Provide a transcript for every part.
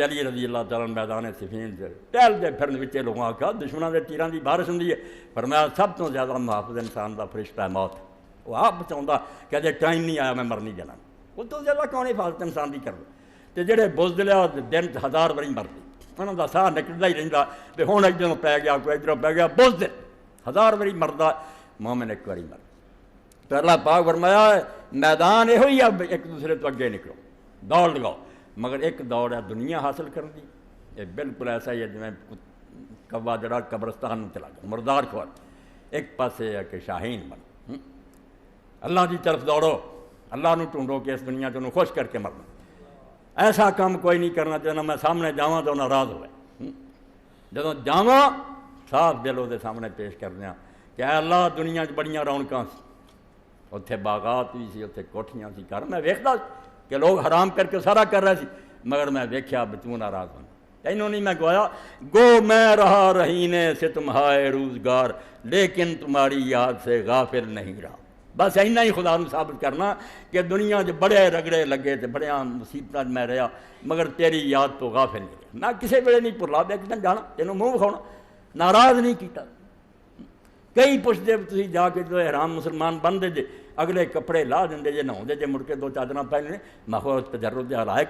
علی رضی اللہ تعالیٰ میدان صفین سے ٹہلتے پھرن وچے لوگوں آخیا دشمنوں کے تیران کی بارش ہوں فرمایا سب تو زیادہ محافظ انسان کا فرشتہ ہے موت. وہ آپ بچاؤں کہ جی ٹائم نہیں آیا میں مرنی جانا. وہ تو زیادہ کون حفاظت انسان کی کر تو جہے بزدل دن 1000 واری مرتے انہوں کا ساہ نکلتا ہی رہتا بھی ہوں ادھروں پی گیا کوئی ادھروں پی گیا. بزدل 1000 واری مرتا مومن ایک باری مر. تو اللہ پاک فرمایا میدان یہ ہوئی اب ایک دوسرے تو اگے نکلو دوڑ لگاؤ مگر ایک دوڑ ہے دنیا حاصل کرنے کی. یہ بالکل ایسا ہی ہے جی کوا جڑا قبرستان میں چلا گیا مردار کھول. ایک پاسے ہے کہ شاہین بن اللہ کی طرف دوڑو اللہ نو ٹونڈو کہ اس دنیا تمہیں خوش کر کے مرنا. ایسا کام کوئی نہیں کرنا چاہنا میں سامنے جاواں تو ناراض ہوئے. جدوں جاواں صاف دل وہ سامنے پیش کر دیا کہ اے اللہ دنیا بڑیاں رونقاں سی اتنے باغات بھی سی اتنے کوٹھیاں سی گھر میں ویکھدا کہ لوگ حرام کر کے سارا کر رہے سی مگر میں دیکھا تو ناراض ہونا. تینوں نہیں میں گویا گو میں رہا رہینے سے تمہارے روزگار لیکن تمہاری یاد سے غافل نہیں رہا. بس اینا ہی خدا نو ثابت کرنا کہ دنیا جو بڑے رگڑے لگے تو بڑے مصیبت میں رہا مگر تیری یاد تو غافل نہیں رہا. میں کسی ویلے نہیں بھلا دیا کتنا جانا تینوں منہ وکھاؤنا ناراض نہیں کیتا. کئی پوچھتے تھی جا کے جو احرام مسلمان بنتے جے اگلے کپڑے لا دیں جے نہاؤں جے مڑ کے 2 چادر پہنے ماحول تجرد حلائق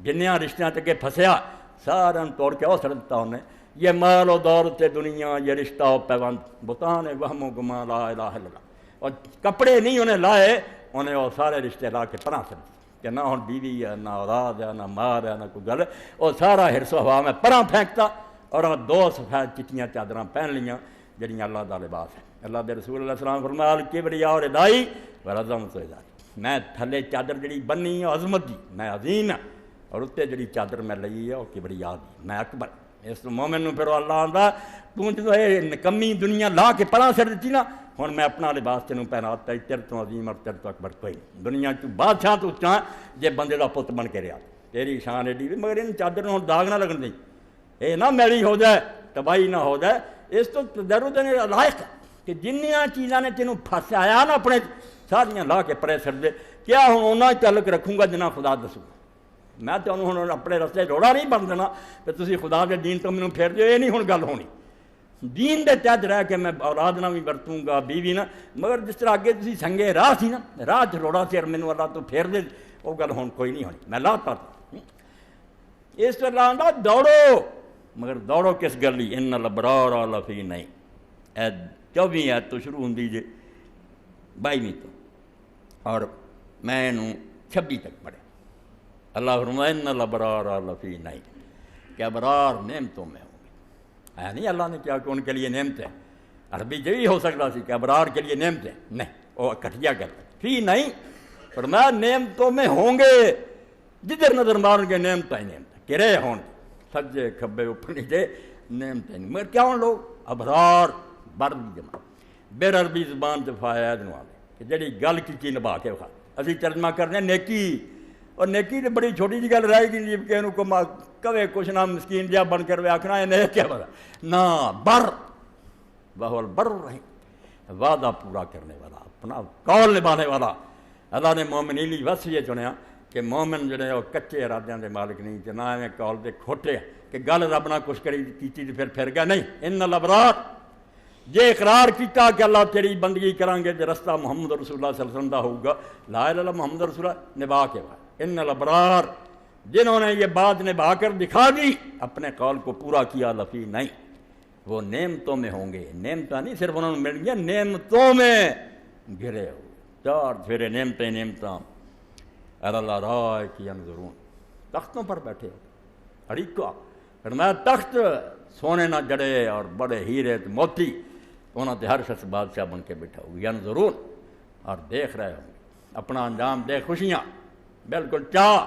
جنیاں رشتیاں تک پھنسیا سارا توڑ کے او سڑتا انہیں. یہ مال و دولت دنیا یہ رشتہ و پیوند بتان وہم و گما لا الہ الا اللہ. اور کپڑے نہیں انہیں لائے انہیں وہ سارے رشتے لا کے پرا سڑ کہ نہ ہوں بیوی ہے نہ اولاد ہے نہ مال ہے نہ کوئی گل. وہ سارا ہرس و ہوا میں پرا پھینکتا اور 2 سفید چٹیاں چادر پہن لیاں جڑیاں اللہ کا لباس ہے. اللہ کے رسول اللہ السلام فرمایا کبریا اور ادائی اور عظمت ادائی. میں تھلے چادر جڑی بنی ہے عظمت دی میں عظیم ہاں اور اتنے جڑی چادر میں لئی ہے وہ کبریا دی میں اکبر. اس مومن نو پھر اللہ آندا تو جدو یہ نکمی دنیا لا کے پرا سر دیتی نا ہوں میں اپنا لباس تینوں پہناتا ہے تیرے تو عظیم اور تیرے تو اکبر کوئی نہیں. دنیا چ بادشاہ تو اچا جے بندے دا پت بن کے رہا تیری شان ایڈی بھی مگر ان چادر ہوں داغ نہ لگن دیں یہ نہ میلی ہو جائے تباہی نہ ہو جائے. اس تو درود لائق کہ جنیاں چیزاں نے تینوں پھسایا نا اپنے ساریاں لا کے پرے سر دے کیا ہوں اونا تعلق رکھوں گا جنا خدا دسوں. میں تو ہوں اپنے رستے روڑا نہیں بن دینا کہ تسی خدا کے دین تو مینوں پھیر دیو. یہ نہیں ہوں گل ہونی دین دے تحت رہ کے میں اولاد نہ بھی برتوں گا بیوی نہ مگر جس طرح اگے تسی سنگے راہ سی نا راہ چ روڑا سی اور مینوں اللہ تو پھیر دے وہ گل ہوں کوئی نہیں ہونی. میں لاتا اس طرح آندا دوڑو مگر دوڑو کس گل لی ان الابرار لفی نہیں. اے 24 آیت تو شروع ہوندی جے 22 تو اور میں 26 تک پڑھے. اللہ فرمائے ان الابرار لفی نہیں کہ ابرار نعمتوں میں ہوں گے. ہے نہیں اللہ نے کیا کہ ان کے لیے نعمت ہے. عربی جبھی ہو سکتا سی کہ ابرار کے لیے نعمت ہے نہیں وہ کٹیا کرتا فی نہیں فرمایا نعمتوں میں ہوں گے جدھر نظر مارن گے نعمت ہی نعمت کرے ہوں سجے کھبے اوپر نیچے نعمت ہی نہیں. مگر کیا ہوں لوگ ابرار بر دی جمع بیر عربی زبان سے فائد نوالے کہ جڑی گل کی نبھا کے کھا اسی ترجمہ کرنے نیکی اور نیکی تو بڑی چھوٹی جی گل رہے گی کہ انہوں کو کبھی کچھ نہ مسکین جہاں بن کر آخنا ہے نیک کیا بڑا نہ بر بہول بر رہی وعدہ پورا کرنے والا اپنا قول نبھانے والا. اللہ نے مومن لی بس یہ چنیا کہ مومن جڑے وہ کچے ارادیاں دے مالک نہیں کہ نہ ایویں قول دے کھوٹے کہ گل رب نہ کچھ کری کیتی تو پھر گیا نہیں. ان الابرار جے اقرار کیتا کہ اللہ تیری بندگی کریں گے جو رستہ محمد رسول اللہ صلی اللہ علیہ وسلم دا ہوگا لا الہ الا اللہ محمد رسول اللہ نبھا کے بعد ان الابرار جنہوں نے یہ بات نبھا کر دکھا دی اپنے قول کو پورا کیا لفی نہیں وہ نعمتوں میں ہوں گے. نعمتیں نہیں صرف انہوں نے مل گیا نعمتوں میں گھرے ہو 4 پھیرے نعمتیں نعمتاں اللہ رائے کی انظرون تختوں پر بیٹھے ہو اڑیکا فرمایا تخت سونے نہ جڑے اور بڑے ہیرے موتی انہوں نے ہر شخص بادشاہ بن کے بیٹھا ہو ینظرون اور دیکھ رہے ہوں گے اپنا انجام دے خوشیاں بالکل چاہ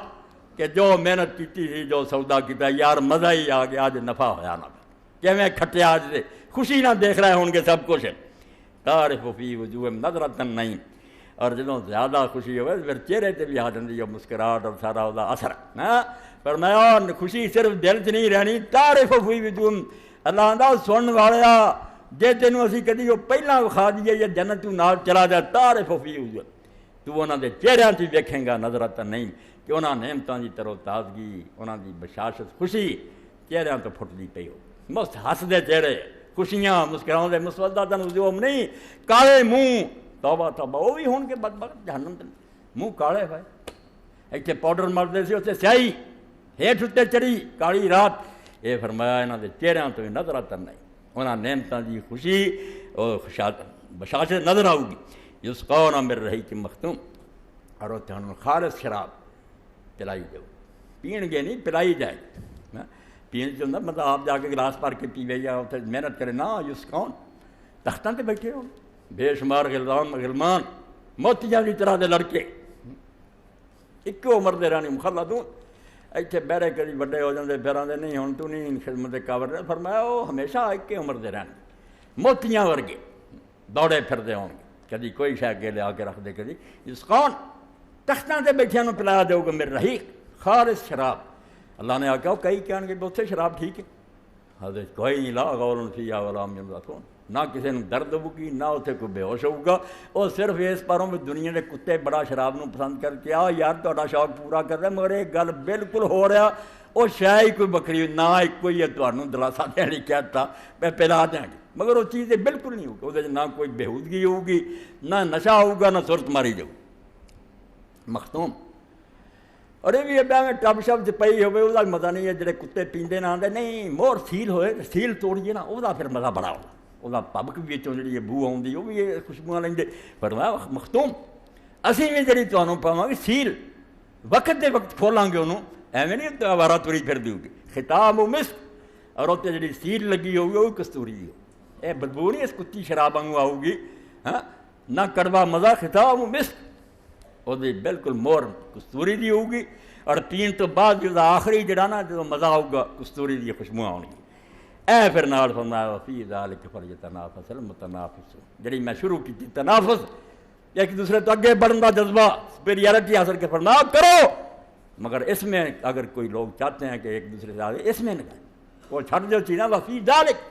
کہ جو محنت کی تھی جو سودا کیتا یار مزہ ہی آ گیا آج نفع ہویا نہ کہ میں کھٹے آج دے خوشی نہ دیکھ رہے ہوں گے سب کچھ تعرف فی وجوہہم نظرۃ النعیم. اور جدوں زیادہ خوشی ہوئے پھر چہرے تے بھی آ جاندی ہے مسکراہٹ اور سارا وہ اثر فرمایا خوشی صرف دل چ نہیں رہنی تعرف فی وجوہہم. اللہ آندا سن والا جے تینوں اسی کدی وہ پہلاں وکھا دیے یا جنت تو نال چلا جائے تعرف فی وجوہہم تو انہاں دے چہریاں تے ویکھیں گا نظرۃ النعیم کہ انہاں نعمتاں دی تر و تازگی، انہاں دی بشاشت خوشی چہریاں تو پھٹدی پئی ہو، مست ہسدے چہرے، خوشیاں مسکراؤندے، مسودہ نجوم نہیں، کالے منہ، توبہ توبہ، وہ بھی ہون کے بدبخت جہنم دے منہ کالے ہوئے، ایتھے پاؤڈر مارتے سی اتنے سیاہی ہیٹھ اتنے چڑھی کالی رات، یہ فرمایا انہاں دے چہریاں تو نظر آتا نہیں، انہاں نعمتاں دی خوشی اور بشاشت نظر آؤ گی، یسقون من رحیق مختوم، اور اتنے انہوں خالص شراب پلائی جاؤ، پین گے نہیں پلائی جائے، پین جو ہوتا مطلب آپ جا کے گلاس بھر کے پیوے یا اتنے محنت کرے، نہ یسقون تختاں تے بیٹھے ہو، بے شمار غلمان موتیاں کی طرح دے لڑکے، ایک عمر دے رہنے مخلدون، ایتھے بہرے کدی وڈے ہو جاندے پھر آندے نہیں ہن تو نہیں خدمت قابل رہے، فرمایا وہ ہمیشہ ایک عمر دے رہنے موتیاں ورگے دوڑے پھردے ہون گے، کدی کوئی شے اگے لیا کے رکھ دے، کدی یسقون تختاں تے بیٹھیاں نوں پلایا دے گا من رحیق خالص شراب، اللہ نے آکھا کئی کہن گے اتھے شراب ٹھیک ہے، حضرت کوئی نہیں لا غول فیہا ولا هم ينظفون، نہ کسی نے درد ہوگی نہ اتنے کوئی بے ہوش ہوگا، اور صرف اس پاروں میں دنیا کے کتے بڑا شراب نو پسند کر کے یار تہاڈا شوق پورا کر رہا، مگر ایک گل بالکل ہو رہا، وہ شاید ہی کوئی بکری نہ ایک کوئی ہے تمہیں دلاسا دینی کہتا میں پلا دیں گے، مگر وہ چیزیں بالکل نہیں ہوگی، وہ نہ کوئی بےہودگی ہوگی نہ نشہ ہوگا نہ صورت ماری جاؤ مختوم، اور یہ بھی میں ٹب شب پئی ہوئے وہ مزہ نہیں ہے، جڑے کتے پیندے نہ آتے نہیں مور سیل ہوئے سیل توڑیے نا وہ پھر مزہ بڑا ہوگا، وہ پبک بھی جی بو آتی وہ بھی خوشبو لیں پر مختوم اسی بھی جی تمہیں پاواں گے سیل وقت دے وقت کھولاں گے انہوں ایویں نہیں آوارہ توری پھر دیو گے، خطاب و مسک، اور اتنے جی سیل لگی ہوگی وہ کستوری دی ہو، یہ بدبو نہیں اس کتی شراب وانگوں آؤ گی، ہاں نہ کڑوا مزہ، خطاب و مسک وہ بالکل مور کستوری دی ہوگی، اور پین تو بعد جو آخری جڑا نا جو مزہ ہوگا کستوری دی خوشبو آؤں گی، اے پھر نال فرمایا فی ذالک فلیتنافس المتنافسون، جڑی میں شروع کی تھی تنافس ایک دوسرے تو اگے بڑھنے کا جذبہ سپیریارٹی حاصل کے فرمایا کرو، مگر اس میں اگر کوئی لوگ چاہتے ہیں کہ ایک دوسرے سے آگے اس میں نہ گئے، وہ چھٹ جو چیزیں وفی ذالک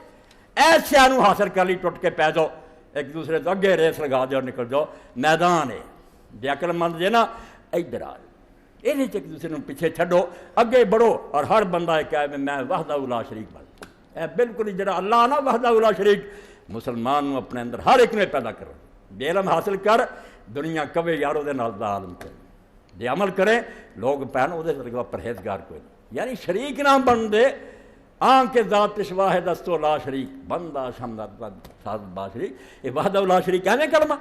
ایسے آنو حاصل کر لی ٹوٹ کے پی جاؤ، ایک دوسرے تو اگے ریس لگا دو اور نکل جاؤ، میدان ہے بے عقل مند جے نا ادھر آ یہ ایک دوسرے پیچھے چھڈو اگے بڑھو، اور ہر بندہ کہے میں وحدہ لا شریک بن، اے بالکل ہی جڑا اللہ نا وحدہ لا شریک مسلمان اپنے اندر ہر ایک نے پیدا کرو، بے علم حاصل کر دنیا کبے یاروں دے نال دا عالم کرے، جے عمل کرے لوگ پہن وہ دے پرہیزگار کوئی یعنی شریک نہ بن دے، آن کے ذات واحد است لا شریک بندہ شمد ساز با شریک، یہ وحدہ لا شریک کہنے کلمہ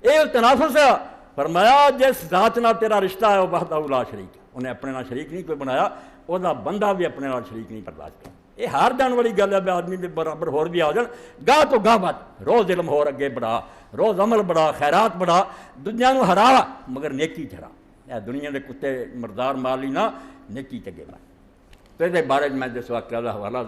یہ تنافس ہے، فرمایا جس ذات نہ تیرا رشتہ ہے وہ وحدہ لا شریک ہے، انہیں اپنے نال شریک نہیں کوئی بنایا، وہ بندہ بھی اپنے نال شریک نہیں برداشت کرتا، یہ ہار جان والی گل ہے، آدمی دے برابر ہور بھی آ جان گاہ تو گاہ بات، روز علم ہور اگے بڑھا، روز عمل بڑھا، خیرات بڑھا، دنیا نو ہرا مگر نیکی چڑھا، یہ دنیا دے کتے مردار مالی نہ نیکی چگے بڑھ، تو یہ بارے میں جس وقت کا حوالہ